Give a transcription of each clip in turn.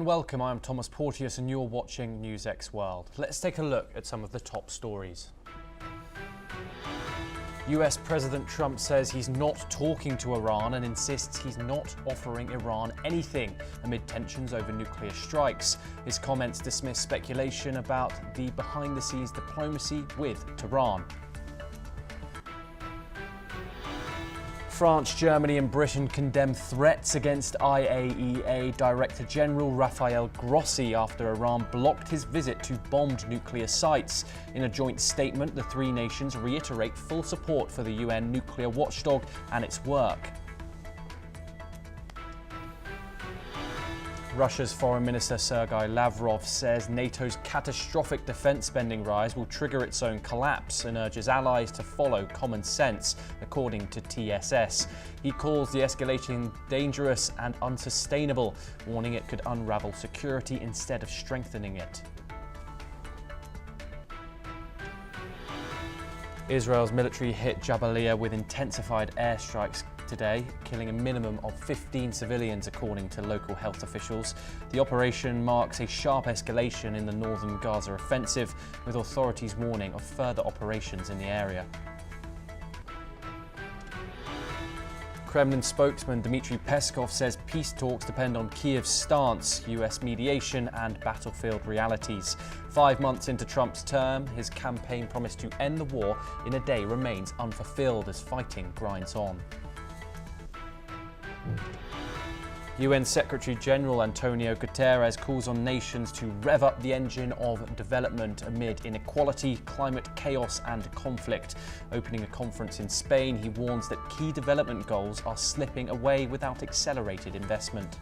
and welcome. I'm Thomas Porteous and you're watching NewsX World. Let's take a look at some of the top stories. US President Trump says he's not talking to Iran and insists he's not offering Iran anything amid tensions over nuclear strikes. His comments dismiss speculation about the behind-the-scenes diplomacy with Tehran. France, Germany and Britain condemn threats against IAEA Director General Rafael Grossi after Iran blocked his visit to bombed nuclear sites. In a joint statement, the three nations reiterate full support for the UN nuclear watchdog and its work. Russia's Foreign Minister Sergei Lavrov says NATO's catastrophic defence spending rise will trigger its own collapse and urges allies to follow common sense, according to TSS. He calls the escalation dangerous and unsustainable, warning it could unravel security instead of strengthening it. Israel's military hit Jabalia with intensified airstrikes today, killing a minimum of 15 civilians, according to local health officials. The operation marks a sharp escalation in the northern Gaza offensive, with authorities warning of further operations in the area. Kremlin spokesman Dmitry Peskov says peace talks depend on Kiev's stance, US mediation and battlefield realities. 5 months into Trump's term, his campaign promise to end the war in a day remains unfulfilled as fighting grinds on. UN Secretary-General Antonio Guterres calls on nations to rev up the engine of development amid inequality, climate chaos and conflict. Opening a conference in Spain, he warns that key development goals are slipping away without accelerated investment.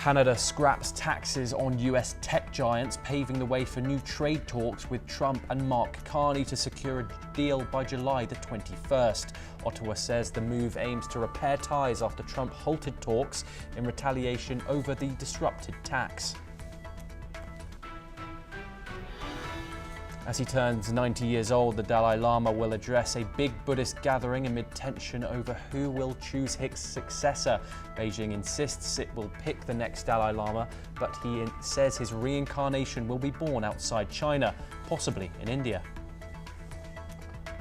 Canada scraps taxes on US tech giants, paving the way for new trade talks with Trump and Mark Carney to secure a deal by July the 21st. Ottawa says the move aims to repair ties after Trump halted talks in retaliation over the disrupted tax. As he turns 90 years old, the Dalai Lama will address a big Buddhist gathering amid tension over who will choose his successor. Beijing insists it will pick the next Dalai Lama, but he says his reincarnation will be born outside China, possibly in India.